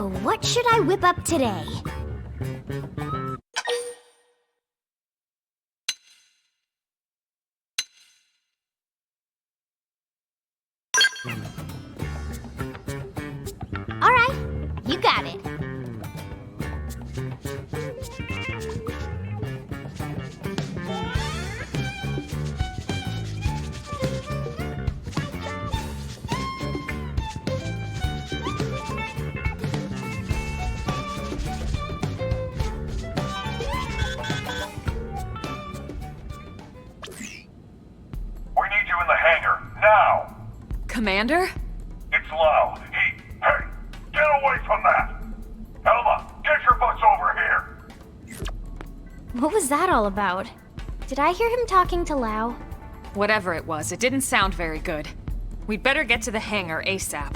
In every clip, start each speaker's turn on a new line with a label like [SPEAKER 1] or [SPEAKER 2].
[SPEAKER 1] So, what should I whip up today? Alright, you got it.
[SPEAKER 2] We need you in the hangar, now!
[SPEAKER 3] Commander?
[SPEAKER 2] It's Lau. Hey, get away from that! Elma, get your butts over here!
[SPEAKER 1] What was that all about? Did I hear him talking to Lau?
[SPEAKER 3] Whatever it was, it didn't sound very good. We'd better get to the hangar ASAP.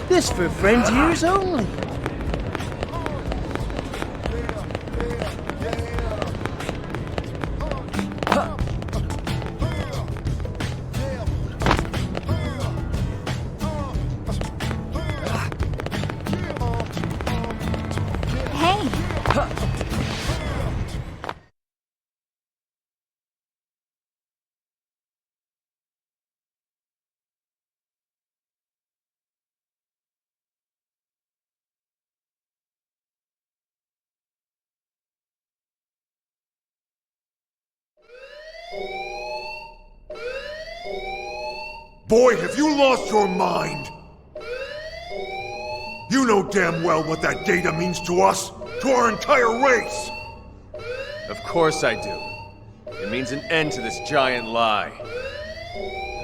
[SPEAKER 4] This for friends' ears only.
[SPEAKER 1] Hey!
[SPEAKER 2] Boy, have you lost your mind! You know damn well what that data means to us, to our entire race!
[SPEAKER 5] Of course I do. It means an end to this giant lie.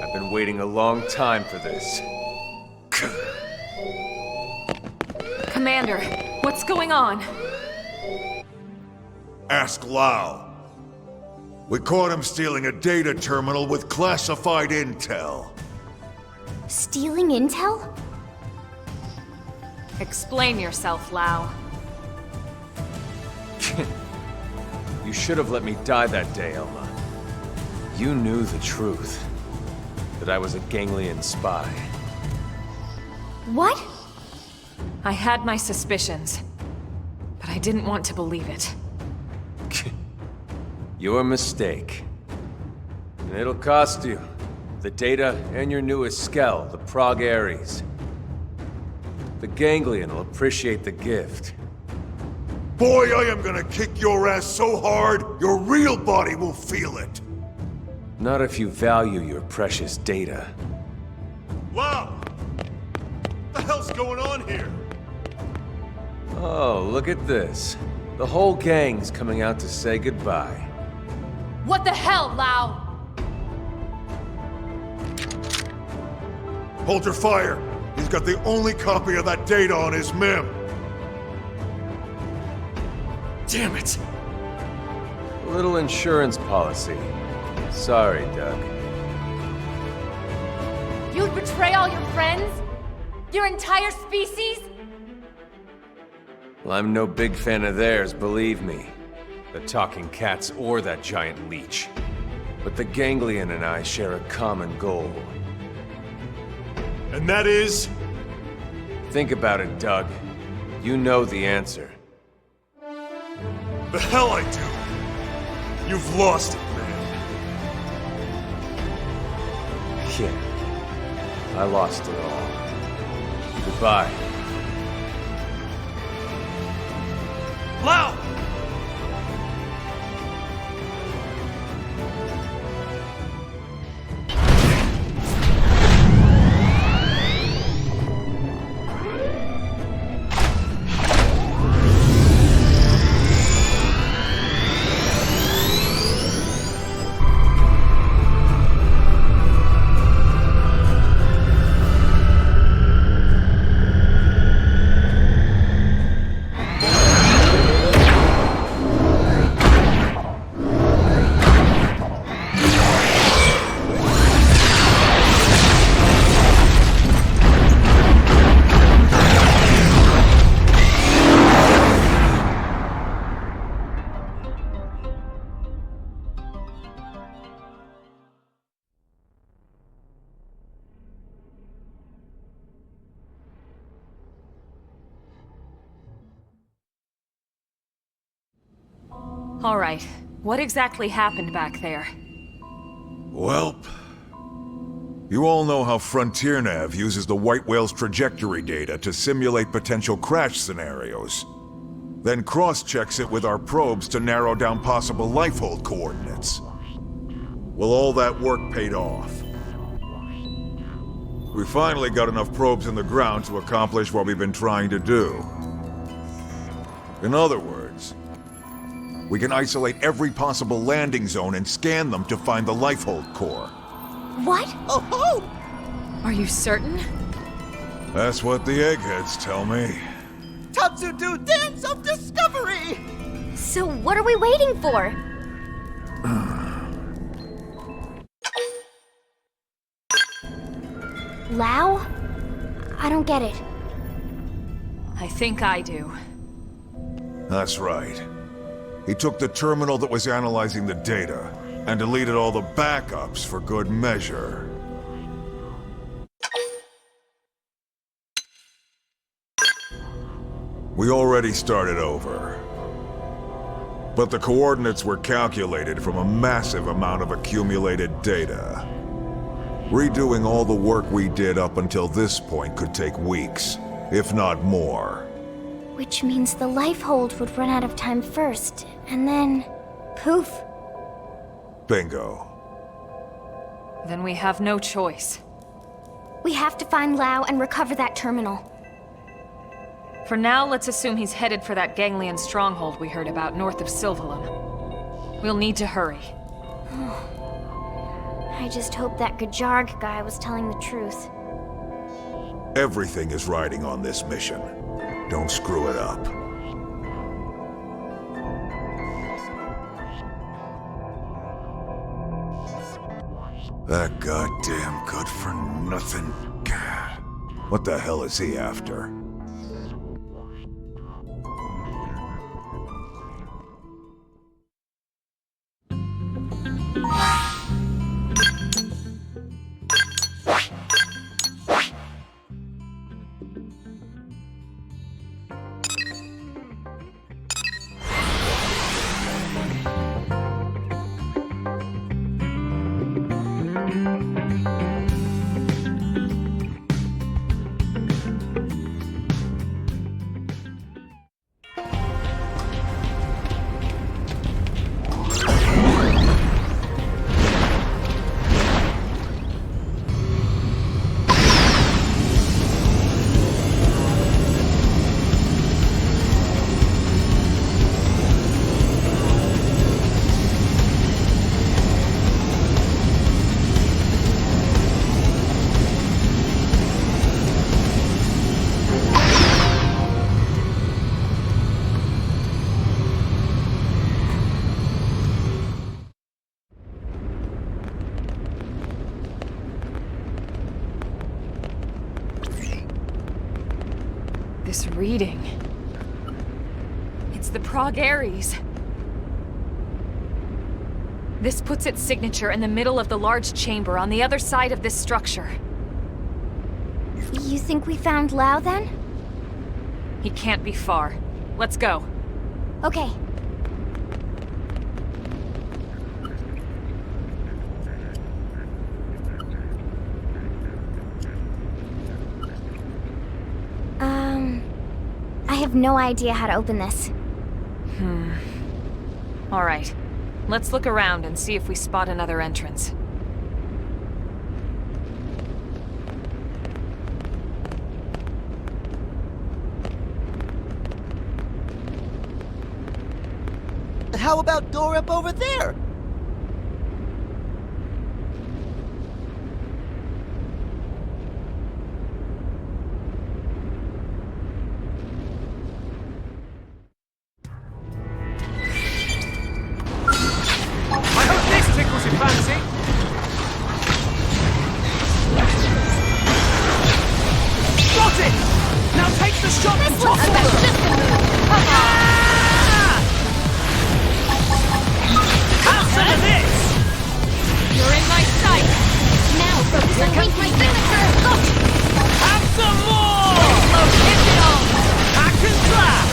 [SPEAKER 5] I've been waiting a long time for this.
[SPEAKER 3] Commander, what's going on?
[SPEAKER 2] Ask Lau. We caught him stealing a data terminal with classified intel.
[SPEAKER 1] Stealing intel?
[SPEAKER 3] Explain yourself, Lau.
[SPEAKER 5] You should have let me die that day, Elma. You knew the truth. That I was a ganglion spy.
[SPEAKER 1] What?
[SPEAKER 3] I had my suspicions, but I didn't want to believe it.
[SPEAKER 5] Your mistake. And it'll cost you. The data and your newest skell, the Prog Ares. The ganglion will appreciate the gift.
[SPEAKER 2] Boy, I am gonna kick your ass so hard, your real body will feel it!
[SPEAKER 5] Not if you value your precious data.
[SPEAKER 2] Wow! What the hell's going on here?
[SPEAKER 5] Oh, look at this. The whole gang's coming out to say goodbye.
[SPEAKER 3] What the hell, Lau?
[SPEAKER 2] Hold your fire! He's got the only copy of that data on his MIM.
[SPEAKER 6] Damn it!
[SPEAKER 5] A little insurance policy. Sorry, Doug.
[SPEAKER 7] You'd betray all your friends? Your entire species?
[SPEAKER 5] Well, I'm no big fan of theirs, believe me. The talking cats or that giant leech. But the ganglion and I share a common goal.
[SPEAKER 2] And that is?
[SPEAKER 5] Think about it, Doug. You know the answer.
[SPEAKER 2] The hell I do! You've lost it, man.
[SPEAKER 5] Yeah. I lost it all. Goodbye.
[SPEAKER 2] Lau!
[SPEAKER 3] All right. What exactly happened back there?
[SPEAKER 2] Welp. You all know how Frontier Nav uses the White Whale's trajectory data to simulate potential crash scenarios. Then cross-checks it with our probes to narrow down possible lifehold coordinates. Well, all that work paid off. We finally got enough probes in the ground to accomplish what we've been trying to do. In other words, we can isolate every possible landing zone and scan them to find the lifehold core.
[SPEAKER 1] What?
[SPEAKER 4] Oh,
[SPEAKER 3] Are you certain?
[SPEAKER 2] That's what the eggheads tell me.
[SPEAKER 4] Tatsudo Dance of Discovery!
[SPEAKER 1] So what are we waiting for? Lao? I don't get it.
[SPEAKER 3] I think I do.
[SPEAKER 2] That's right. He took the terminal that was analyzing the data and deleted all the backups for good measure. We already started over. But the coordinates were calculated from a massive amount of accumulated data. Redoing all the work we did up until this point could take weeks, if not more.
[SPEAKER 1] Which means the lifehold would run out of time first, and then... poof.
[SPEAKER 2] Bingo.
[SPEAKER 3] Then we have no choice.
[SPEAKER 1] We have to find Lao and recover that terminal.
[SPEAKER 3] For now, let's assume he's headed for that ganglion stronghold we heard about north of Sylvalum. We'll need to hurry.
[SPEAKER 1] I just hope that Gajarg guy was telling the truth.
[SPEAKER 2] Everything is riding on this mission. Don't screw it up. That goddamn good-for-nothing... What the hell is he after?
[SPEAKER 3] This reading. It's the Prague Aries. This puts its signature in the middle of the large chamber on the other side of this structure.
[SPEAKER 1] You think we found Lao then?
[SPEAKER 3] He can't be far. Let's go.
[SPEAKER 1] Okay. I have no idea how to open this.
[SPEAKER 3] All right. Let's look around and see if we spot another entrance.
[SPEAKER 4] How about door up over there?
[SPEAKER 5] I hope this tickles your fancy! Got it! Now take the shot and toss it! Have some of this!
[SPEAKER 7] You're in my sight!
[SPEAKER 1] Now focus on
[SPEAKER 7] Comes my signature! Look!
[SPEAKER 5] Have some more!
[SPEAKER 7] Oh, digital!
[SPEAKER 5] Hack and slap!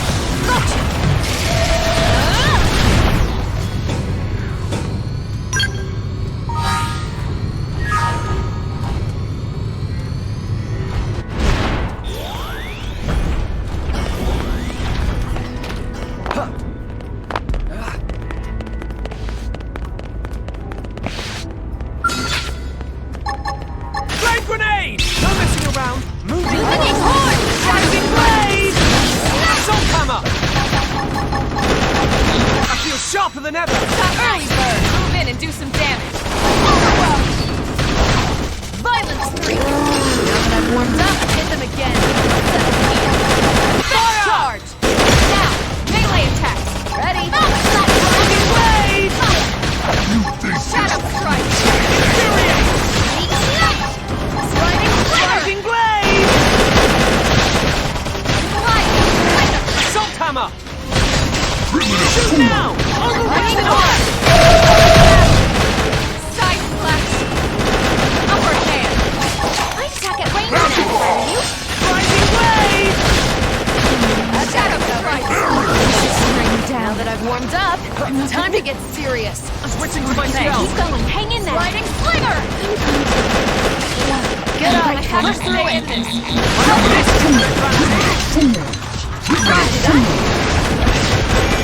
[SPEAKER 5] Flame grenade! No messing around! Moving
[SPEAKER 7] horn!
[SPEAKER 5] Rising blade! Assault hammer! I feel sharper than ever!
[SPEAKER 7] Early bird! Move in and do some damage! Violence 3! Now that I've warmed up, hit them again! Fire! Charge! Now, melee attack! Ready?
[SPEAKER 5] Rising blade!
[SPEAKER 7] Shadow strike!
[SPEAKER 5] Infuriate!
[SPEAKER 7] Sliding slinger!
[SPEAKER 5] Rising blade! Assault hammer! Shoot now!
[SPEAKER 7] Rising
[SPEAKER 5] Overwhelm!
[SPEAKER 7] horn! Side slash! Upper hand!
[SPEAKER 1] I attack at range now, you.
[SPEAKER 5] Rising blade!
[SPEAKER 7] Shadow strike! Now that I've warmed up, time to get serious.
[SPEAKER 5] Switching to my spell!
[SPEAKER 1] Keep going. Hang in there.
[SPEAKER 7] Sliding slinger! Good eye, Hammer, stay in this.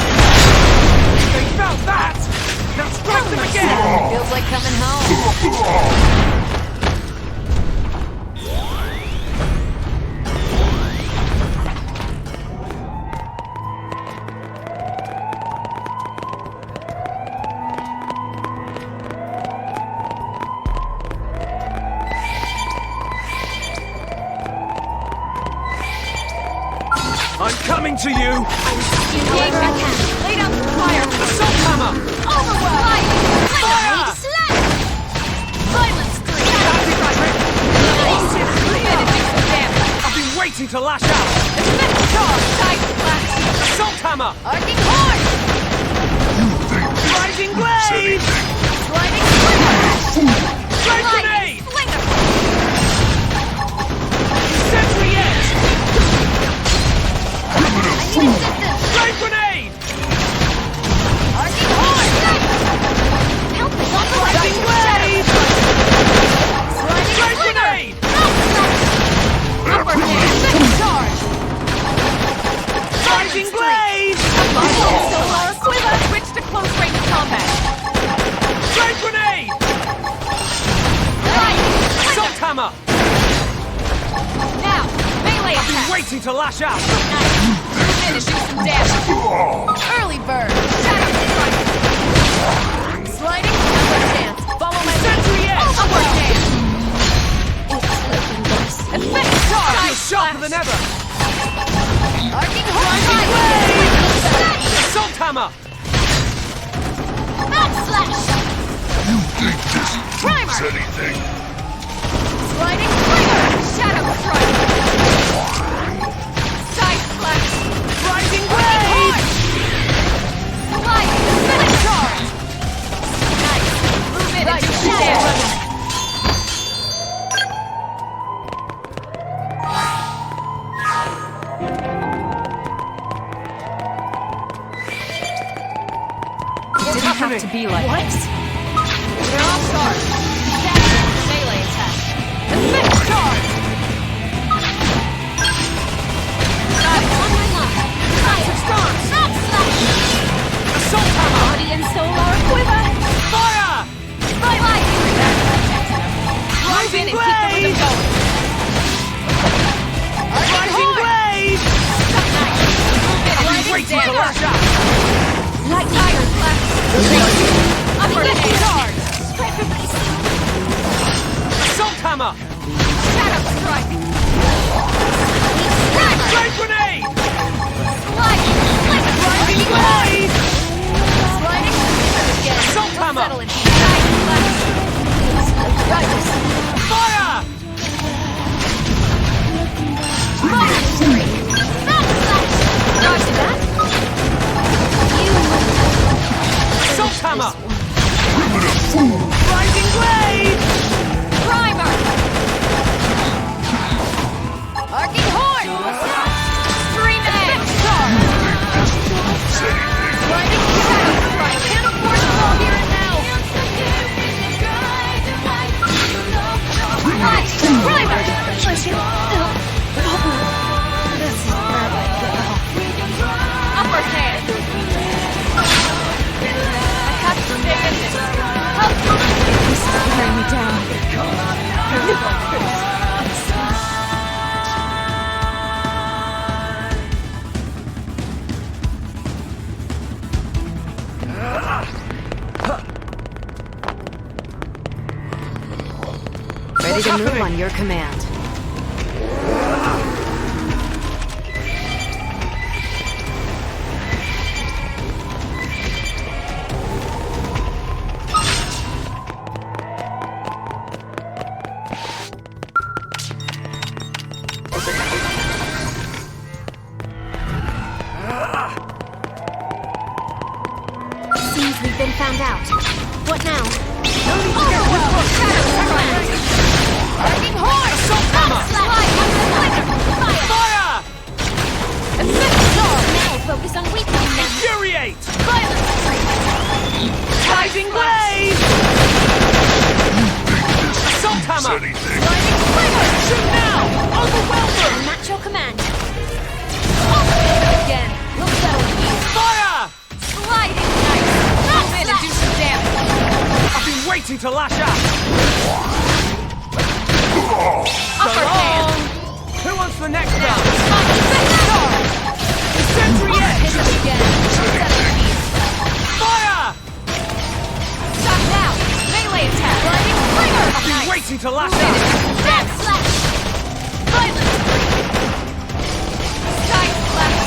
[SPEAKER 5] They felt that! Now strike them again!
[SPEAKER 7] Feels like coming home.
[SPEAKER 5] I'm coming to you!
[SPEAKER 7] Engage backhand. Lay down some fire.
[SPEAKER 5] Assault hammer!
[SPEAKER 7] Overwhelm.
[SPEAKER 5] Fire!
[SPEAKER 7] Violence 3. Move in and do some damage.
[SPEAKER 5] I've been waiting to lash out!
[SPEAKER 7] Defense charge. Side slash.
[SPEAKER 5] Assault hammer!
[SPEAKER 7] Arcing horn.
[SPEAKER 5] Rising blade!
[SPEAKER 7] Sliding slinger.
[SPEAKER 5] Flame grenade!
[SPEAKER 7] Slinger.
[SPEAKER 5] Sentry edge!
[SPEAKER 7] Assistance.
[SPEAKER 5] Flame grenade!
[SPEAKER 7] Arcing horn.
[SPEAKER 1] Help me.
[SPEAKER 5] Rising blade!
[SPEAKER 7] Sliding
[SPEAKER 5] Flame
[SPEAKER 7] slinger.
[SPEAKER 5] grenade!
[SPEAKER 7] Upper hand. Defense charge.
[SPEAKER 5] Rising blade!
[SPEAKER 3] Switch to close range combat.
[SPEAKER 5] Flame grenade! Assault hammer!
[SPEAKER 7] Now, melee
[SPEAKER 5] I've been
[SPEAKER 7] attack.
[SPEAKER 5] waiting to lash out!
[SPEAKER 7] Move in and do some damage. Early bird. Shadow strike. Sliding. Upper stance. Follow my lead.
[SPEAKER 5] Sentry edge!
[SPEAKER 7] Upper hand.
[SPEAKER 5] I
[SPEAKER 7] Effect
[SPEAKER 5] feel
[SPEAKER 7] charge.
[SPEAKER 5] sharper than ever!
[SPEAKER 7] Arcing horn.
[SPEAKER 5] Assault hammer!
[SPEAKER 7] Backslash. Primer. Sliding slinger. Shadow strike. Side Sliding! Finish charge! Nice! Move in and do some damage!
[SPEAKER 3] It didn't have to be like this.
[SPEAKER 7] They're off guard. Melee attack. And finish charge! Got it.
[SPEAKER 1] On my mark. Fire.
[SPEAKER 7] Strong!
[SPEAKER 1] Backslash.
[SPEAKER 7] Assault hammer!
[SPEAKER 1] Body and soul are quiver.
[SPEAKER 7] Fire!
[SPEAKER 1] Fire.
[SPEAKER 7] Drive in and keep the rhythm going. Rising blade! Nice. Move in and wait to lash out.
[SPEAKER 1] Lightning.
[SPEAKER 7] Upper hand charge! Assault hammer! Shadow strike! Strike grenade!
[SPEAKER 1] Sliding.
[SPEAKER 7] Rising blade! Sliding again. Assault hammer! Fire!
[SPEAKER 1] Dodge that.
[SPEAKER 7] Assault hammer! Rising blade!
[SPEAKER 1] Primer.
[SPEAKER 7] Arcing horn!
[SPEAKER 1] Three man.
[SPEAKER 7] Sliding shadow strike! Can't afford to fall here and now!
[SPEAKER 1] Right. Primer. This is where I go.
[SPEAKER 7] Upper hand! I have to stay in this.
[SPEAKER 1] This is wearing me down.
[SPEAKER 7] Ready to move on your command.
[SPEAKER 1] Seems we've been found out. What now?
[SPEAKER 7] Arcing horn! Assault hammer! Fire! And finish charge!
[SPEAKER 1] Now focus on weakness.
[SPEAKER 7] Infuriate! Violence! Rising blade! Assault hammer! Sliding slinger! Shoot now! Overwhelm them!
[SPEAKER 1] I'm at your command.
[SPEAKER 7] Again! We'll settle here. Fire!
[SPEAKER 1] Sliding.
[SPEAKER 7] Move in and do some damage! I've been waiting to lash out! Upper hand! Who wants the next round? Sentry edge! Again! Fire! Stop now! Melee attack! Lightning slinger! I've been waiting to lash out!
[SPEAKER 1] Backslash.
[SPEAKER 7] Violence! Sky slash!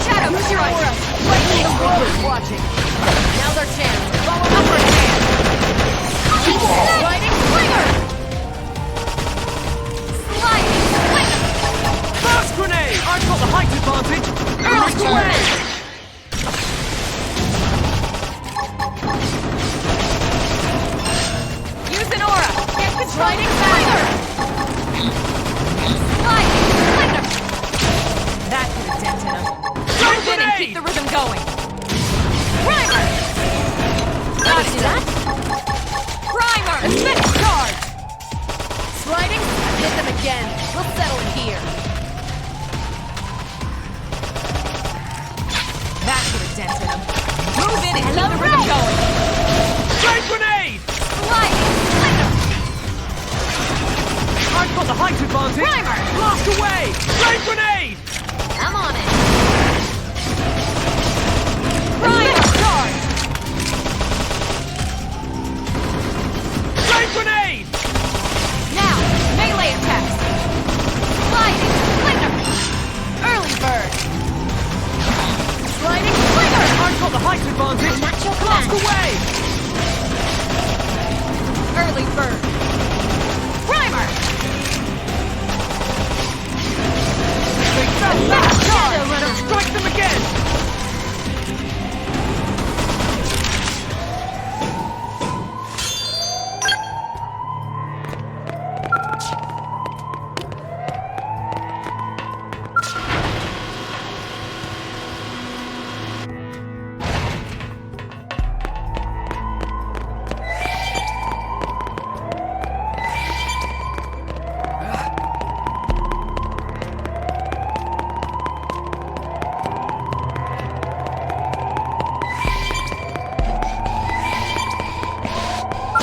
[SPEAKER 7] Shadow strike! Lightning the world is watching! Now their chance! Follow upper hand! Lightning slinger! Sliding slinger! Fast grenade! I've got the height advantage! Blast away! Use an aura! Get control! Sliding slinger! Sliding slinger! That could have dented him. Move in and keep the rhythm going! Primer! Got it! That? Primer! And finish charge! Sliding? Hit them again. We'll settle it here. That could have dented him. Move in and keep the rhythm going! Flame grenade! Sliding! Slinger! I've got the height advantage! Primer! Blast away! Flame grenade! I'm on it! Primer! Charge! Flame grenade! Now, melee attacks! Sliding! Slinger! Early bird! Sliding! Slinger! I've got the height advantage!
[SPEAKER 1] Natural
[SPEAKER 7] Blast
[SPEAKER 1] command.
[SPEAKER 7] away! Early bird! Primer! They fell back! Charge! Strike them again!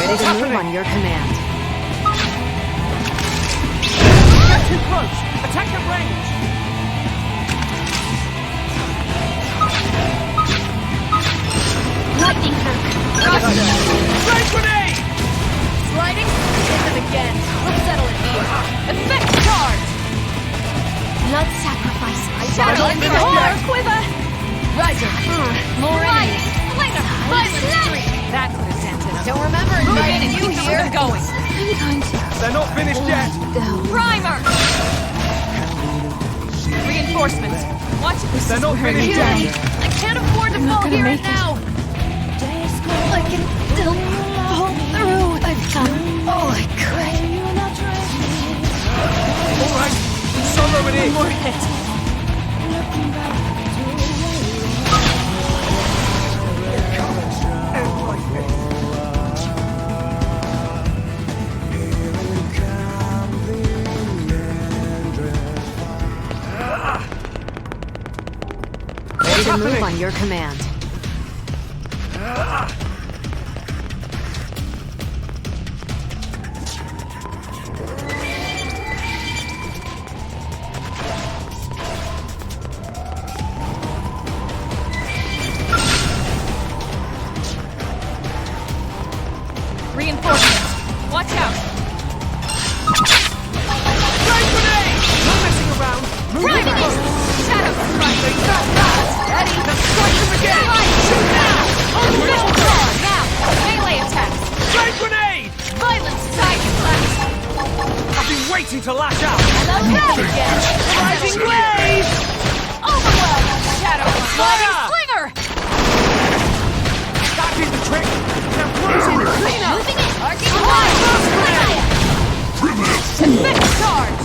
[SPEAKER 7] Ready to move on your command.
[SPEAKER 6] Get too close! Attack at range!
[SPEAKER 1] Lightning Kirk.
[SPEAKER 6] Flash grenade!
[SPEAKER 7] Sliding? Hit them again. Let's settle it here. Effect charge!
[SPEAKER 1] Blood sacrifice.
[SPEAKER 7] Shadow and Horror Quiver! Riser. More enemies. Flanger. Violent streak.
[SPEAKER 3] That could have dented him.
[SPEAKER 7] Don't remember
[SPEAKER 3] Move in
[SPEAKER 7] inviting
[SPEAKER 3] and
[SPEAKER 7] you
[SPEAKER 3] keep the
[SPEAKER 7] here.
[SPEAKER 3] rhythm going.
[SPEAKER 1] I'm going to
[SPEAKER 6] They're not finished yet!
[SPEAKER 1] go.
[SPEAKER 7] Primer!
[SPEAKER 3] Reinforcements. Watch it.
[SPEAKER 6] They're not finished yet!
[SPEAKER 7] I can't afford to fall here and now!
[SPEAKER 1] I can still pull through. I've done all I could.
[SPEAKER 6] Alright, solo it in!
[SPEAKER 3] More hit.
[SPEAKER 7] Ready to move on your command.
[SPEAKER 3] Reinforcements. Watch out.
[SPEAKER 6] Flash grenade! No messing around! Move in close!
[SPEAKER 3] Shadow strike.
[SPEAKER 7] Ready?
[SPEAKER 6] Strike them again! Shoot now!
[SPEAKER 3] On the middle car. Now. Melee attacks.
[SPEAKER 6] Flash grenade!
[SPEAKER 3] Violent side slash.
[SPEAKER 6] I've been waiting to lash out!
[SPEAKER 7] Again.
[SPEAKER 6] Rising blaze!
[SPEAKER 3] Overwhelm. Shadow. Sliding
[SPEAKER 6] Fire!
[SPEAKER 3] slinger.
[SPEAKER 6] That did the trick! Now close in and clean up!
[SPEAKER 7] Moving in. Arcing
[SPEAKER 3] Fire.
[SPEAKER 7] Fire.
[SPEAKER 3] Effect charge.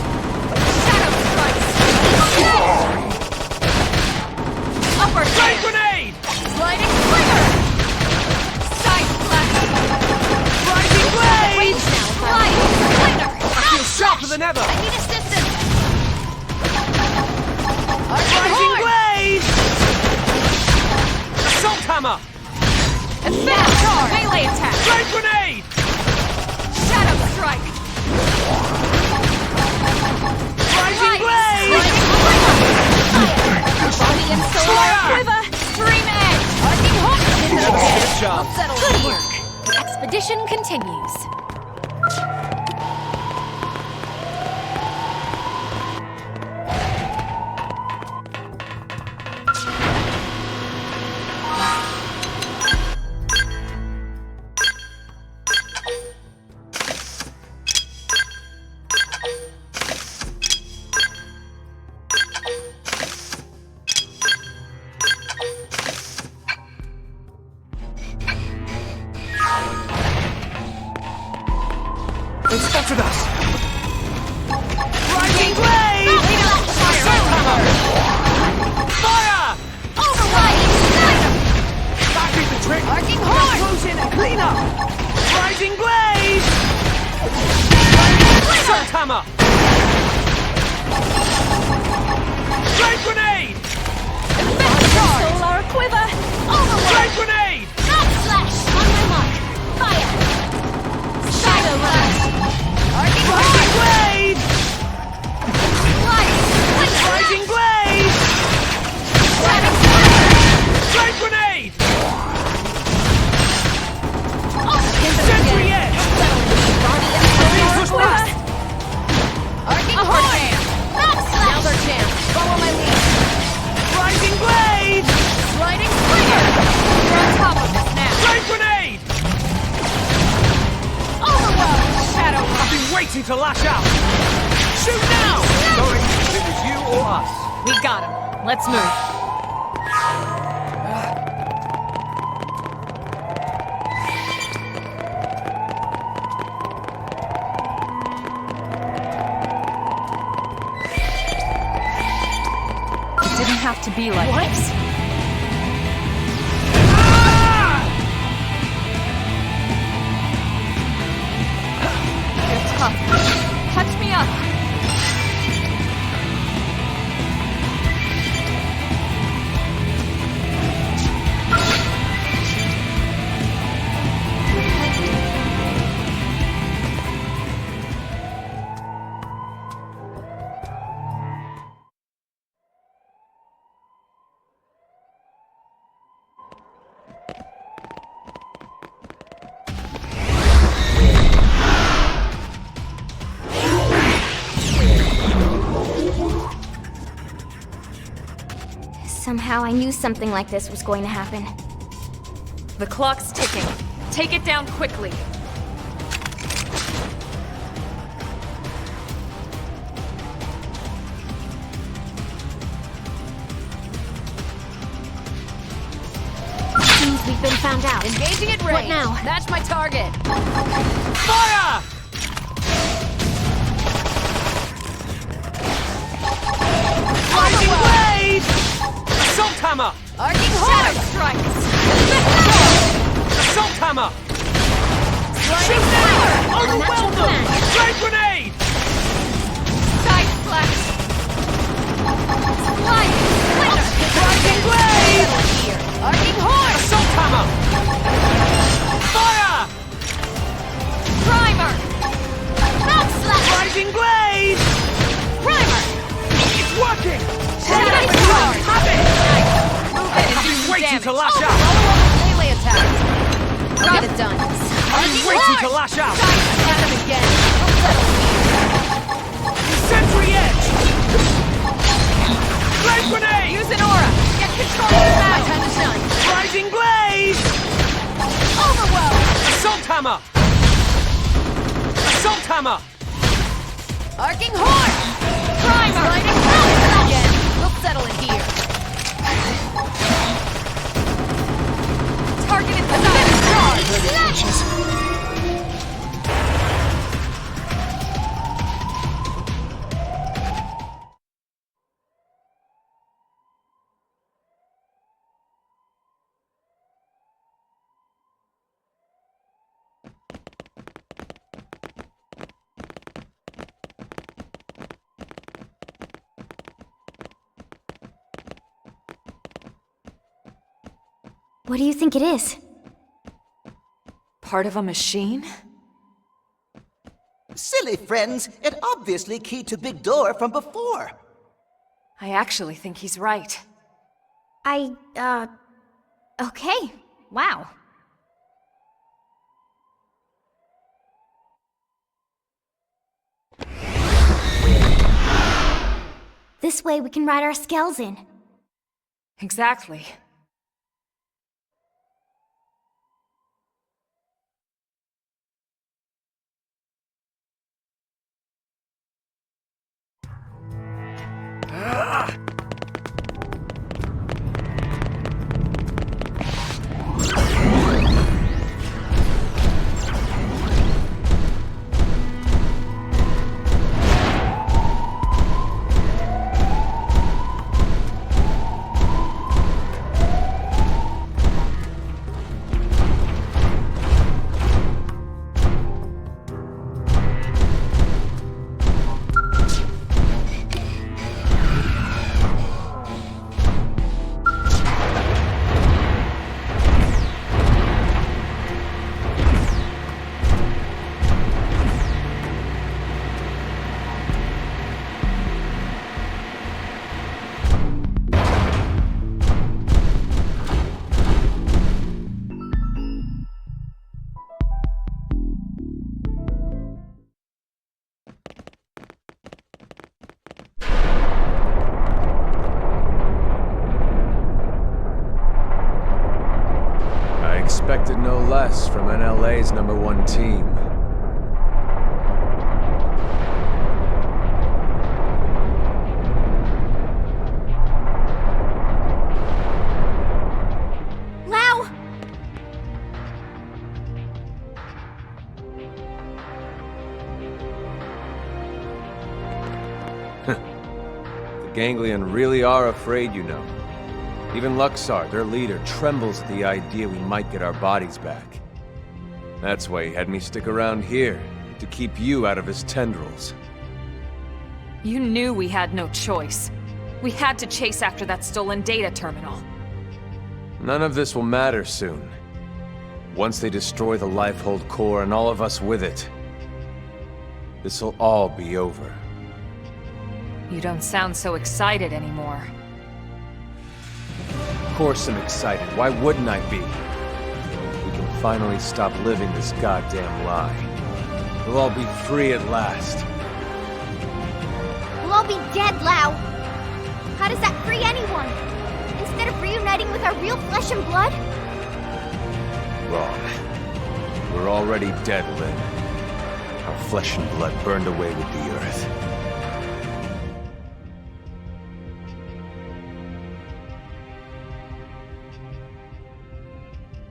[SPEAKER 3] Shadow strike. Upper
[SPEAKER 6] Flash
[SPEAKER 3] side.
[SPEAKER 6] grenade!
[SPEAKER 3] Sliding slinger. Side slash.
[SPEAKER 6] Rising blaze!
[SPEAKER 3] Sliding slinger.
[SPEAKER 6] I feel sharper than ever!
[SPEAKER 7] I need assistance.
[SPEAKER 6] Rising blaze! Assault hammer!
[SPEAKER 3] Effect charge. Melee attack.
[SPEAKER 6] Flash grenade!
[SPEAKER 3] Shadow strike.
[SPEAKER 6] Rising blaze!
[SPEAKER 3] Body and soul
[SPEAKER 6] Fire!
[SPEAKER 3] quiver. Stream edge.
[SPEAKER 7] Arcing hook.
[SPEAKER 6] Good job.
[SPEAKER 7] Let's settle
[SPEAKER 1] Good
[SPEAKER 7] it.
[SPEAKER 1] work. The expedition continues.
[SPEAKER 6] They spotted us! Rising blaze! Fire! That did the trick!
[SPEAKER 7] Arcing
[SPEAKER 6] Now
[SPEAKER 7] horn.
[SPEAKER 6] close in and clean up! Rising blaze! Assault hammer! Flash grenade!
[SPEAKER 1] Solar quiver.
[SPEAKER 6] Flash grenade!
[SPEAKER 1] Slash. On my mark. Fire. Shadow rush.
[SPEAKER 6] Rising blaze! Rising blaze! Flash grenade! Sentry edge! Being pushed back!
[SPEAKER 7] Arcing horn. Another chance. Follow my lead.
[SPEAKER 6] Rising blade!
[SPEAKER 7] Sliding slinger.
[SPEAKER 3] You're on top of this now.
[SPEAKER 6] Flash grenade!
[SPEAKER 3] Overwhelm. Shadow
[SPEAKER 6] I've been waiting to lash out! Shoot now! Sorry, but it was you or us.
[SPEAKER 3] We got him. Let's move. It didn't have to be like this. It's tough. Catch me up.
[SPEAKER 1] Somehow I knew something like this was going to happen.
[SPEAKER 3] The clock's ticking. Take it down quickly.
[SPEAKER 1] Seems we've been found out.
[SPEAKER 7] Engaging at range.
[SPEAKER 1] What now?
[SPEAKER 7] That's my target.
[SPEAKER 6] Fire! Rising blade! Assault hammer!
[SPEAKER 7] Arcing horn strikes.
[SPEAKER 6] Assault hammer!
[SPEAKER 7] Sliding
[SPEAKER 6] Shoot
[SPEAKER 7] fire.
[SPEAKER 6] now! Overwhelm them!
[SPEAKER 1] plan.
[SPEAKER 6] Flame grenade!
[SPEAKER 7] Side flash. Sliding splinter.
[SPEAKER 6] Rising blade!
[SPEAKER 7] Here. Arcing horn.
[SPEAKER 6] Assault hammer! Fire!
[SPEAKER 7] Primer. Mount slash.
[SPEAKER 6] Rising blade!
[SPEAKER 7] Primer.
[SPEAKER 6] It's working!
[SPEAKER 7] Shadow charge.
[SPEAKER 6] Have it!
[SPEAKER 7] Move in and do
[SPEAKER 6] I've been
[SPEAKER 7] some
[SPEAKER 6] waiting
[SPEAKER 7] damage.
[SPEAKER 6] to lash
[SPEAKER 7] Oh,
[SPEAKER 6] out.
[SPEAKER 7] follow up with melee attack. Got it done.
[SPEAKER 6] I've been waiting to lash out!
[SPEAKER 7] At him again. We'll settle here.
[SPEAKER 6] Sentry edge! Flame grenade!
[SPEAKER 7] Use an aura. Get control of the battle. My time to shine.
[SPEAKER 6] Rising blade!
[SPEAKER 7] Overwhelm.
[SPEAKER 6] Assault hammer! Assault hammer!
[SPEAKER 7] Arcing horn. Primer. Sliding fire again. We'll settle it here. Targeted position.
[SPEAKER 1] What do you think it is?
[SPEAKER 3] Part of a machine?
[SPEAKER 4] Silly friends, it obviously keyed to big door from before.
[SPEAKER 3] I actually think he's right.
[SPEAKER 1] Okay. Wow. This way we can ride our skells in.
[SPEAKER 3] Exactly.
[SPEAKER 5] Expected no less from NLA's #1 team.
[SPEAKER 1] Lau!
[SPEAKER 5] The Ganglion really are afraid, you know. Even Luxar, their leader, trembles at the idea we might get our bodies back. That's why he had me stick around here, to keep you out of his tendrils.
[SPEAKER 3] You knew we had no choice. We had to chase after that stolen data terminal.
[SPEAKER 5] None of this will matter soon. Once they destroy the Lifehold core and all of us with it, this'll all be over.
[SPEAKER 3] You don't sound so excited anymore.
[SPEAKER 5] Of course I'm excited. Why wouldn't I be? We can finally stop living this goddamn lie. We'll all be free at last.
[SPEAKER 1] We'll all be dead, Lau. How does that free anyone? And instead of reuniting with our real flesh and blood?
[SPEAKER 5] Wrong. We're already dead, Lynn. Our flesh and blood burned away with the earth.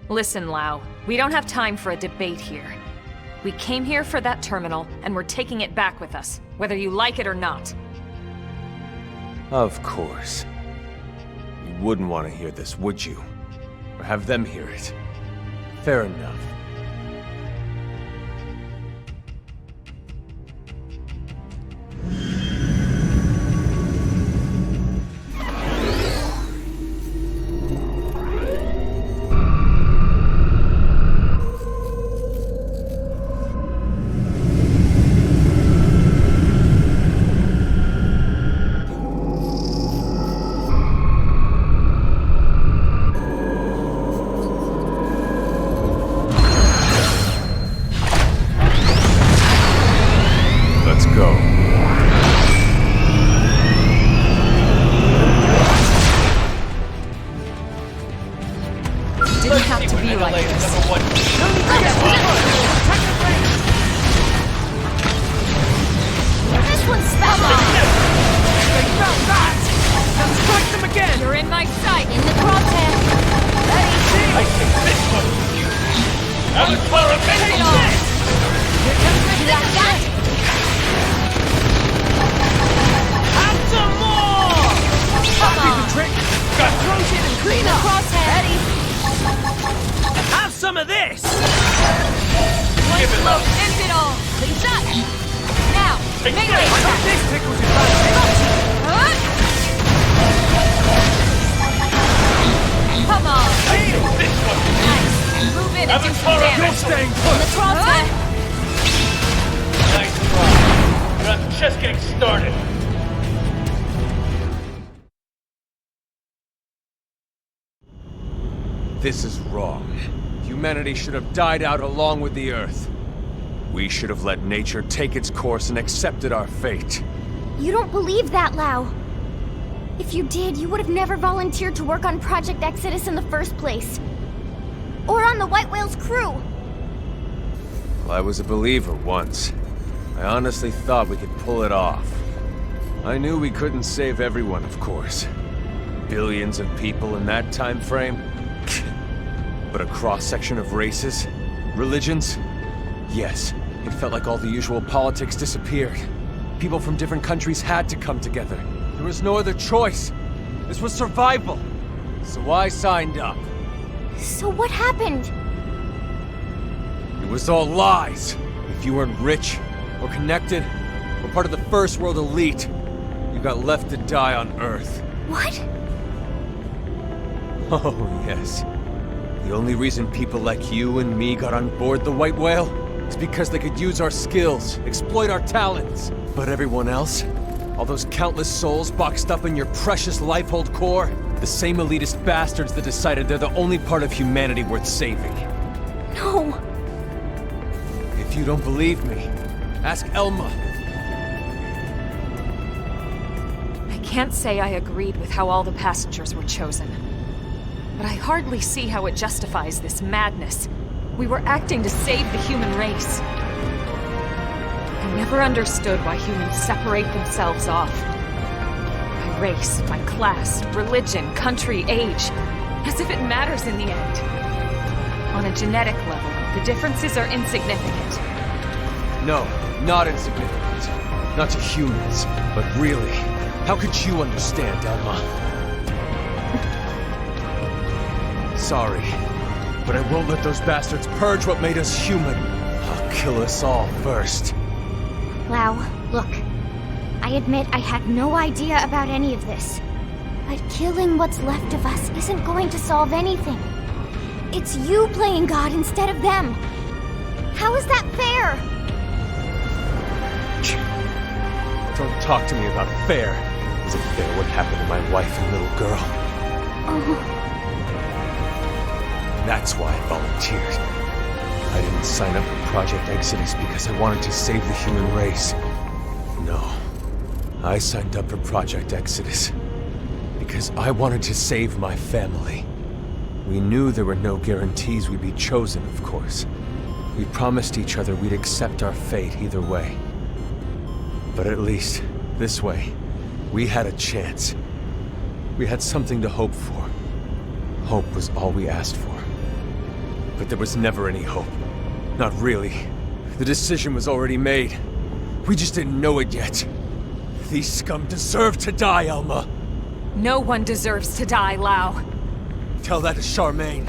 [SPEAKER 3] Listen, Lau. We don't have time for a debate here. We came here for that terminal, and we're taking it back with us, whether you like it or not.
[SPEAKER 5] Of course. You wouldn't want to hear this, would you? Or have them hear it? Fair enough. Let's go.
[SPEAKER 7] Didn't have to be like this.
[SPEAKER 1] This one's spelled
[SPEAKER 6] They felt that! Now strike them again!
[SPEAKER 7] You're in my sight.
[SPEAKER 1] in the crosshair.
[SPEAKER 6] I think this one is you! Avatar of Vengeance!
[SPEAKER 1] You got that?
[SPEAKER 6] Have some more!
[SPEAKER 1] Come on.
[SPEAKER 6] Trick! Got frozen and clean up!
[SPEAKER 1] Crosshair.
[SPEAKER 6] Have some of this!
[SPEAKER 7] One blow ends it all. Cleans up. Now, melee
[SPEAKER 6] I
[SPEAKER 7] attack.
[SPEAKER 6] hope this tickles his fancy!
[SPEAKER 7] Come on.
[SPEAKER 6] Feel this one!
[SPEAKER 7] Nice. Move in and do some
[SPEAKER 6] You're
[SPEAKER 7] damage.
[SPEAKER 6] staying put!
[SPEAKER 1] The crosshair.
[SPEAKER 6] Nice try. But I'm just getting started.
[SPEAKER 5] This is wrong. Humanity should have died out along with the Earth. We should have let nature take its course and accepted our fate.
[SPEAKER 1] You don't believe that, Lau. If you did, you would have never volunteered to work on Project Exodus in the first place. Or on the White Whale's crew.
[SPEAKER 5] Well, I was a believer once. I honestly thought we could pull it off. I knew we couldn't save everyone, of course. Billions of people in that time frame. But a cross-section of races? Religions? Yes, it felt like all the usual politics disappeared. People from different countries had to come together. There was no other choice. This was survival. So I signed up.
[SPEAKER 1] So what happened?
[SPEAKER 5] It was all lies. If you weren't rich, or connected, or part of the First World elite, you got left to die on Earth.
[SPEAKER 1] What?
[SPEAKER 5] Oh, yes. The only reason people like you and me got on board the White Whale is because they could use our skills, exploit our talents. But everyone else, all those countless souls boxed up in your precious Lifehold core, the same elitist bastards that decided they're the only part of humanity worth saving.
[SPEAKER 1] No.
[SPEAKER 5] If you don't believe me, ask Elma.
[SPEAKER 3] I can't say I agreed with how all the passengers were chosen. But I hardly see how it justifies this madness. We were acting to save the human race. I never understood why humans separate themselves off. By race, by class, religion, country, age. As if it matters in the end. On a genetic level, the differences are insignificant.
[SPEAKER 5] No, not insignificant. Not to humans, but really. How could you understand, Elma? Sorry, but I won't let those bastards purge what made us human. I'll kill us all first.
[SPEAKER 1] Lau, look. I admit I had no idea about any of this. But killing what's left of us isn't going to solve anything. It's you playing God instead of them. How is that fair?
[SPEAKER 5] Don't talk to me about fair. Is it fair what happened to my wife and little girl?
[SPEAKER 1] Oh.
[SPEAKER 5] That's why I volunteered. I didn't sign up for Project Exodus because I wanted to save the human race. No. I signed up for Project Exodus Because I wanted to save my family. We knew there were no guarantees we'd be chosen, of course. We promised each other we'd accept our fate either way. But at least, this way, we had a chance. We had something to hope for. Hope was all we asked for. But there was never any hope. Not really. The decision was already made. We just didn't know it yet. These scum deserve to die, Elma.
[SPEAKER 3] No one deserves to die, Lao.
[SPEAKER 5] Tell that to Charmaine.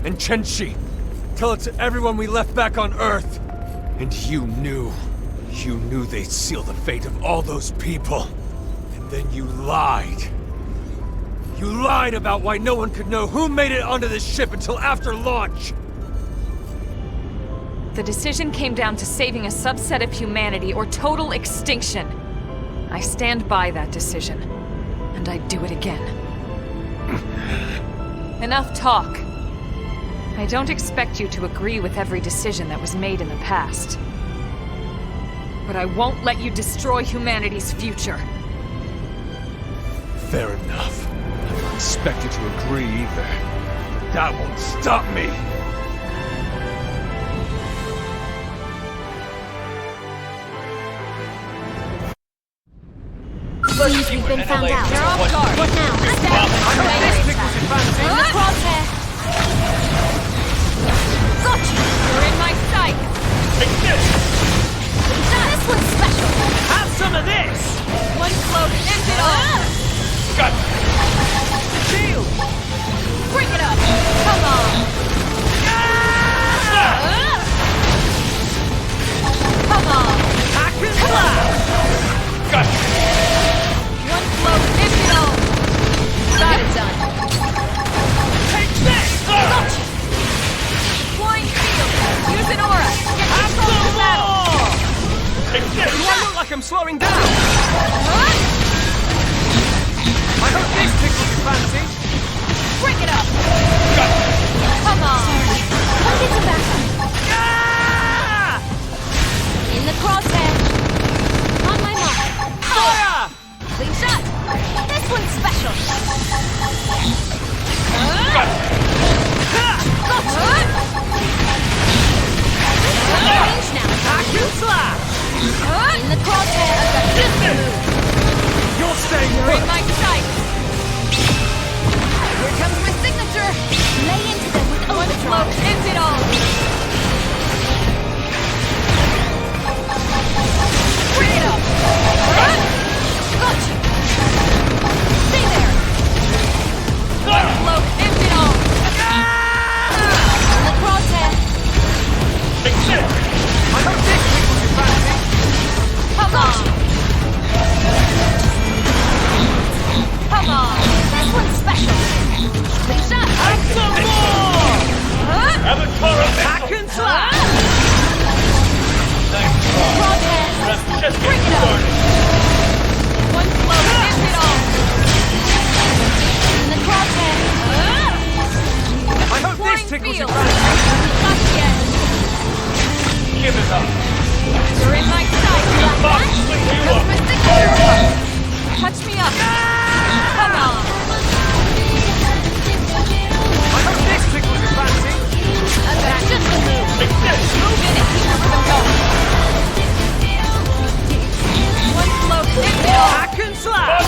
[SPEAKER 5] And Chenchi. Tell it to everyone we left back on Earth. And you knew they'd seal the fate of all those people. And then you lied. You lied about why no one could know who made it onto this ship until after launch.
[SPEAKER 3] The decision came down to saving a subset of humanity or total extinction. I stand by that decision, and I'd do it again. Enough talk. I don't expect you to agree with every decision that was made in the past. But I won't let you destroy humanity's future.
[SPEAKER 5] Fair enough. I don't expect you to agree either. But that won't stop me.
[SPEAKER 1] You've been found out.
[SPEAKER 7] They're off guard.
[SPEAKER 1] What now?
[SPEAKER 6] I heard this tickles your fancy.
[SPEAKER 7] In the crosshair. Gotcha! You're in my sight.
[SPEAKER 6] Take this!
[SPEAKER 7] This one's special.
[SPEAKER 6] Have some of this!
[SPEAKER 7] One float ends it all.
[SPEAKER 6] Got shield!
[SPEAKER 7] Bring it up. Come on. Come on.
[SPEAKER 6] Hack and slash! Got
[SPEAKER 7] One float ends it all. Got it done.
[SPEAKER 6] take this!
[SPEAKER 7] Gotcha. Flying field. Use an aura. Get
[SPEAKER 6] Have
[SPEAKER 7] control of the
[SPEAKER 6] some
[SPEAKER 7] battle.
[SPEAKER 6] more! Take this!
[SPEAKER 7] Do I look
[SPEAKER 6] like I'm slowing down?
[SPEAKER 7] Huh?
[SPEAKER 6] I hope this tickles your fancy.
[SPEAKER 7] Bring it up.
[SPEAKER 6] Got
[SPEAKER 7] Come on.
[SPEAKER 1] I'll get you back.
[SPEAKER 6] ah!
[SPEAKER 7] In the crosshair.
[SPEAKER 1] On my mark.
[SPEAKER 6] Fire!
[SPEAKER 7] Clean shot. This one's special.
[SPEAKER 6] Got
[SPEAKER 7] Gotcha. Range now.
[SPEAKER 6] Hack and slash!
[SPEAKER 7] In the crosshair.
[SPEAKER 6] Get this! You're staying
[SPEAKER 7] You're in
[SPEAKER 6] put!
[SPEAKER 7] my sight. Here comes my signature.
[SPEAKER 1] Lay into them with
[SPEAKER 7] One float
[SPEAKER 1] overdrive.
[SPEAKER 7] ends it all. Bring it up. Gotcha. Stay there. One float ends it all. In the crosshair.
[SPEAKER 6] Take this! I hope this tickles your fancy.
[SPEAKER 7] Come on. Come on. This one's special. Clean shot.
[SPEAKER 6] Have some more! Avatar of Hack and slash! Nice try.
[SPEAKER 7] Crosshair.
[SPEAKER 6] That's just
[SPEAKER 7] Bring
[SPEAKER 6] getting
[SPEAKER 7] it up.
[SPEAKER 6] started.
[SPEAKER 7] One float ends it all. In the crosshair.
[SPEAKER 6] I hope
[SPEAKER 7] Flying
[SPEAKER 6] this tickles
[SPEAKER 7] field.
[SPEAKER 6] your fancy.
[SPEAKER 7] Not yet.
[SPEAKER 6] Give it up.
[SPEAKER 7] You're in my sight.
[SPEAKER 6] Box, swing you up.
[SPEAKER 7] My signature. Touch me up. Come on.
[SPEAKER 6] I hope this tickles your fancy.
[SPEAKER 7] That's just a move.
[SPEAKER 6] Take this!
[SPEAKER 7] Move in and keep the rhythm going. One float ends it all.
[SPEAKER 6] Hack and slash!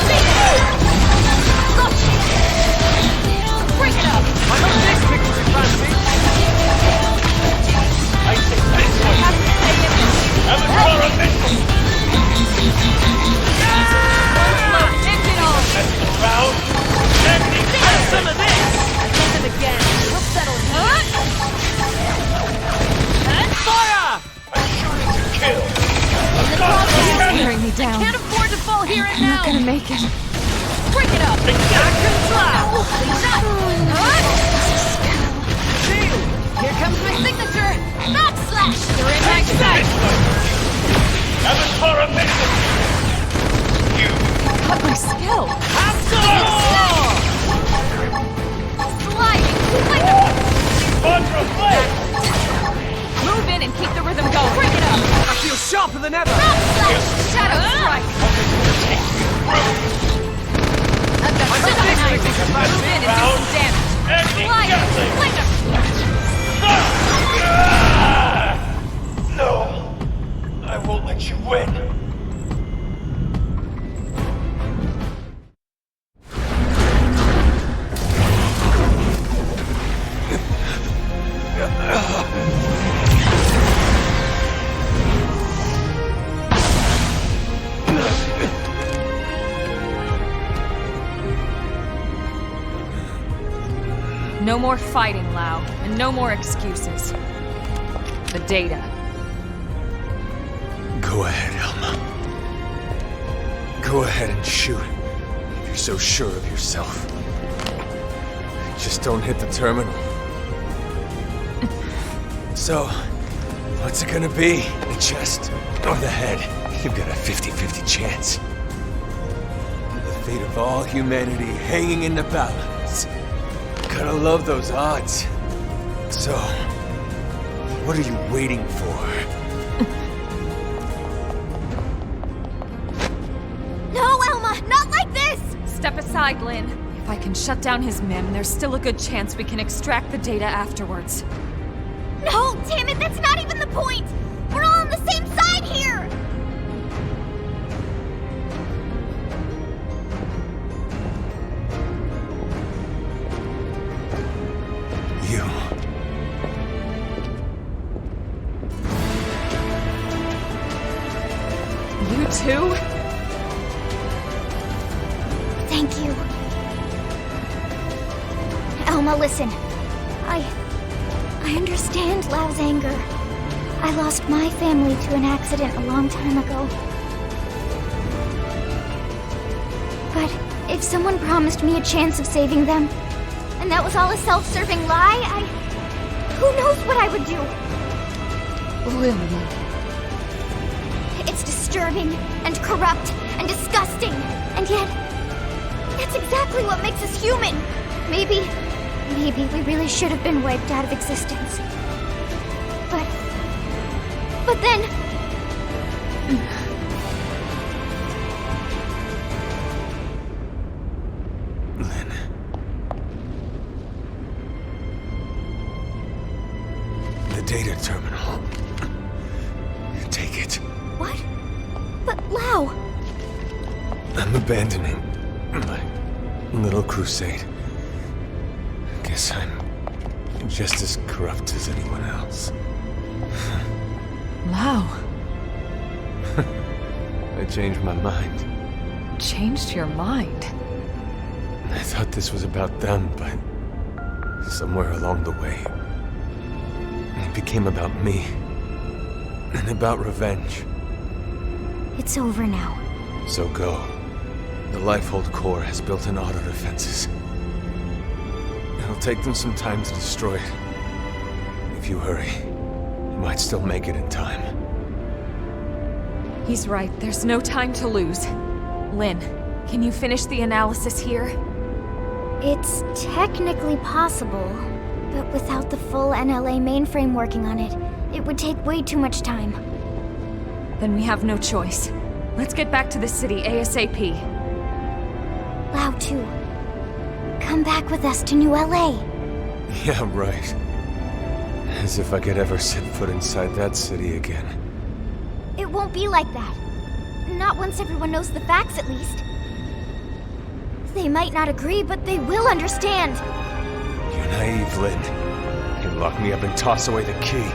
[SPEAKER 7] Gotcha. Bring it up.
[SPEAKER 6] I hope this tickles your fancy. I take this one.
[SPEAKER 7] Have to take it.
[SPEAKER 6] Avatar of Mitchell.
[SPEAKER 7] One float ends it all.
[SPEAKER 6] That's the round. Empty. Have some of this.
[SPEAKER 7] Again and again. We'll settle it.
[SPEAKER 6] Fire! A shooting to kill.
[SPEAKER 7] In the crosshair.
[SPEAKER 3] Tearing me down.
[SPEAKER 7] Can't afford to fall here and
[SPEAKER 3] I'm not
[SPEAKER 7] now.
[SPEAKER 3] gonna make it.
[SPEAKER 7] Bring it up.
[SPEAKER 6] Take hack and slash!
[SPEAKER 7] Shield. Here comes my signature. Backslash. You're in my sight.
[SPEAKER 6] Avatar of Mitchell. You
[SPEAKER 3] Got my skill.
[SPEAKER 6] have some more!
[SPEAKER 7] Sliding. Like
[SPEAKER 6] Contra flame!
[SPEAKER 7] move in and keep the rhythm going. Bring it up.
[SPEAKER 6] I feel sharper than ever.
[SPEAKER 7] Backslash. Shadow strike.
[SPEAKER 6] Take you through.
[SPEAKER 7] I've got
[SPEAKER 6] I
[SPEAKER 7] Move in and do some damage. Fly it! Fling it!
[SPEAKER 6] No! I won't let you win!
[SPEAKER 3] No more fighting, Lau, and no more excuses. The data.
[SPEAKER 5] Go ahead, Elma. Go ahead and shoot. If you're so sure of yourself. Just don't hit the terminal. So, what's it gonna be? The chest or the head? You've got a 50-50 chance. The fate of all humanity hanging in the balance. Gotta love those odds. So, what are you waiting for?
[SPEAKER 1] No, Elma! Not like this!
[SPEAKER 3] Step aside, Lynn. If I can shut down his MIM, there's still a good chance we can extract the data afterwards.
[SPEAKER 1] No, damn it, that's not even the point! We're all on the same side here!
[SPEAKER 5] You.
[SPEAKER 3] You too?
[SPEAKER 1] Thank you. Elma, listen. I understand Lau's anger. I lost my family to an accident a long time ago. But if someone promised me a chance of saving them, and that was all a self-serving lie, who knows what I would do?
[SPEAKER 3] Lily.
[SPEAKER 1] It's disturbing, and corrupt, and disgusting, and yet, that's exactly what makes us human. Maybe we really should have been wiped out of existence. But then...
[SPEAKER 5] Lynn. The data terminal. Take it.
[SPEAKER 1] What? But Lau...
[SPEAKER 5] I'm abandoning my little crusade. Guess I'm just as corrupt as anyone else.
[SPEAKER 3] Lau.
[SPEAKER 5] I changed my mind.
[SPEAKER 3] Changed your mind?
[SPEAKER 5] I thought this was about them, but somewhere along the way, it became about me. And about revenge.
[SPEAKER 1] It's over now.
[SPEAKER 5] So go. The Lifehold core has built-in auto defenses. It'll take them some time to destroy it. If you hurry, you might still make it in time.
[SPEAKER 3] He's right. There's no time to lose. Lynn, can you finish the analysis here?
[SPEAKER 1] It's technically possible, but without the full NLA mainframe working on it, it would take way too much time.
[SPEAKER 3] Then we have no choice. Let's get back to the city ASAP.
[SPEAKER 1] Lau too. Come back with us to New LA.
[SPEAKER 5] Yeah, right. As if I could ever set foot inside that city again.
[SPEAKER 1] It won't be like that. Not once everyone knows the facts, at least. They might not agree, but they will understand.
[SPEAKER 5] You're naive, Lynn. You lock me up and toss away the key.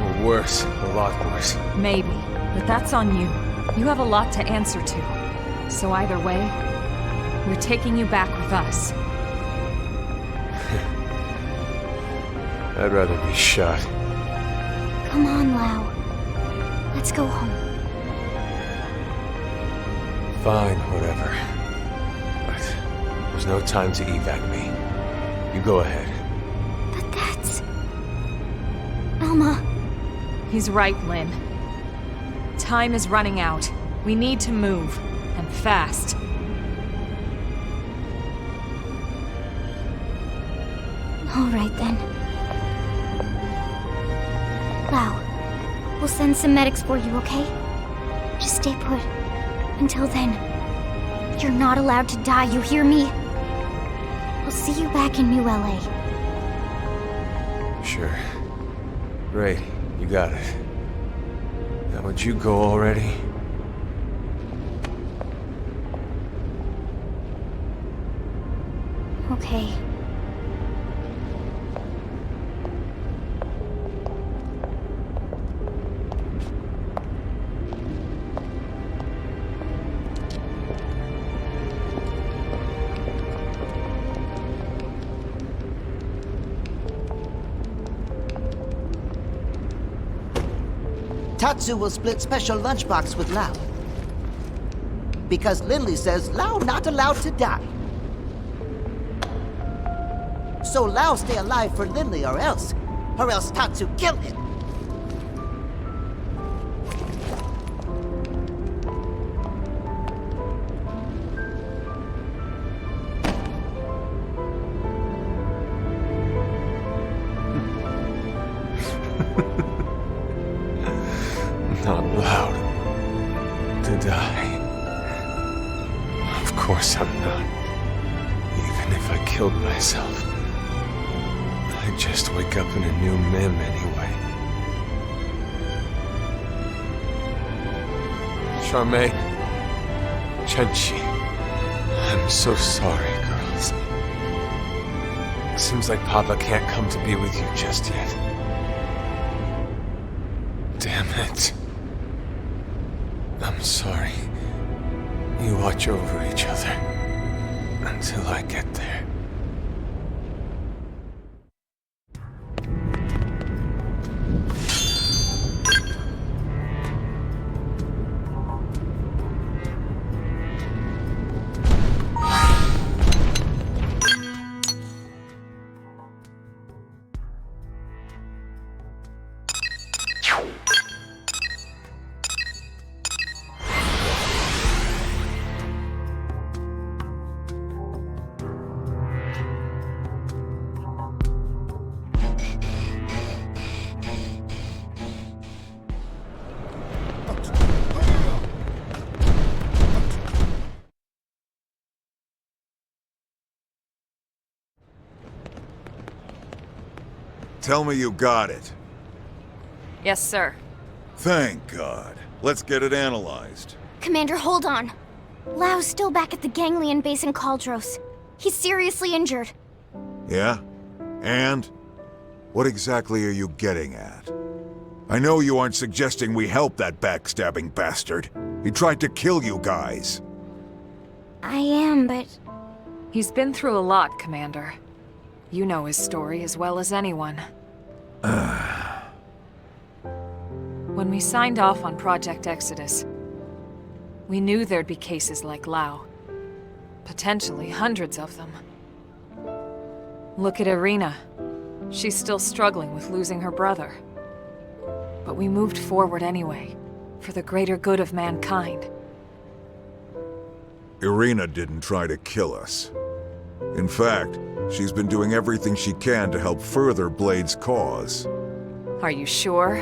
[SPEAKER 5] Or worse, a lot worse.
[SPEAKER 3] Maybe, but that's on you. You have a lot to answer to. So either way, we're taking you back with us.
[SPEAKER 5] I'd rather be shot.
[SPEAKER 1] Come on, Lau. Let's go home.
[SPEAKER 5] Fine, whatever. But there's no time to evac me. You go ahead.
[SPEAKER 1] But that's... Elma.
[SPEAKER 3] He's right, Lynn. Time is running out. We need to move. And fast.
[SPEAKER 1] All right, then. Lau, we'll send some medics for you, okay? Just stay put. Until then, you're not allowed to die, you hear me? See you back in New LA.
[SPEAKER 5] Sure. Great, you got it. Now would you go already?
[SPEAKER 1] Okay.
[SPEAKER 4] Tatsu will split special lunchbox with Lao. Because Lindley says Lao not allowed to die. So Lao stay alive for Lindley or else Tatsu kill him.
[SPEAKER 5] Not allowed to die. Of course I'm not. Even if I killed myself, I'd just wake up in a new Mim anyway. Charmaine, Chenchi, I'm so sorry, girls. Seems like Papa can't come to be with you just yet. Damn it. I'm sorry. You watch over each other until I get there.
[SPEAKER 2] Tell me you got it.
[SPEAKER 3] Yes, sir.
[SPEAKER 2] Thank God. Let's get it analyzed.
[SPEAKER 1] Commander, hold on. Lao's still back at the Ganglion base in Caldros. He's seriously injured.
[SPEAKER 2] Yeah? And? What exactly are you getting at? I know you aren't suggesting we help that backstabbing bastard. He tried to kill you guys.
[SPEAKER 1] I am, but...
[SPEAKER 3] He's been through a lot, Commander. You know his story as well as anyone. When we signed off on Project Exodus, we knew there'd be cases like Lao. Potentially hundreds of them. Look at Irina. She's still struggling with losing her brother. But we moved forward anyway, for the greater good of mankind.
[SPEAKER 2] Irina didn't try to kill us. In fact, she's been doing everything she can to help further Blade's cause.
[SPEAKER 3] Are you sure?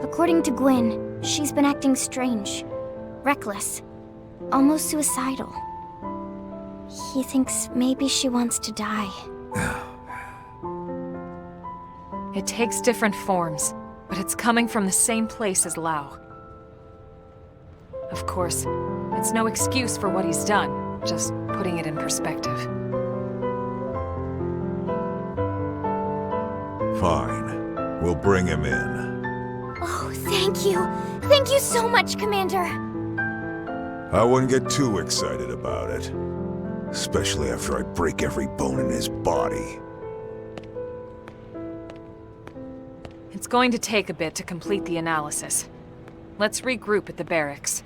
[SPEAKER 1] According to Gwyn, she's been acting strange. Reckless. Almost suicidal. He thinks maybe she wants to die.
[SPEAKER 3] It takes different forms, but it's coming from the same place as Lao. Of course, it's no excuse for what he's done, just putting it in perspective.
[SPEAKER 2] Fine. We'll bring him in.
[SPEAKER 1] Oh, thank you. Thank you so much, Commander.
[SPEAKER 2] I wouldn't get too excited about it. Especially after I break every bone in his body.
[SPEAKER 3] It's going to take a bit to complete the analysis. Let's regroup at the barracks.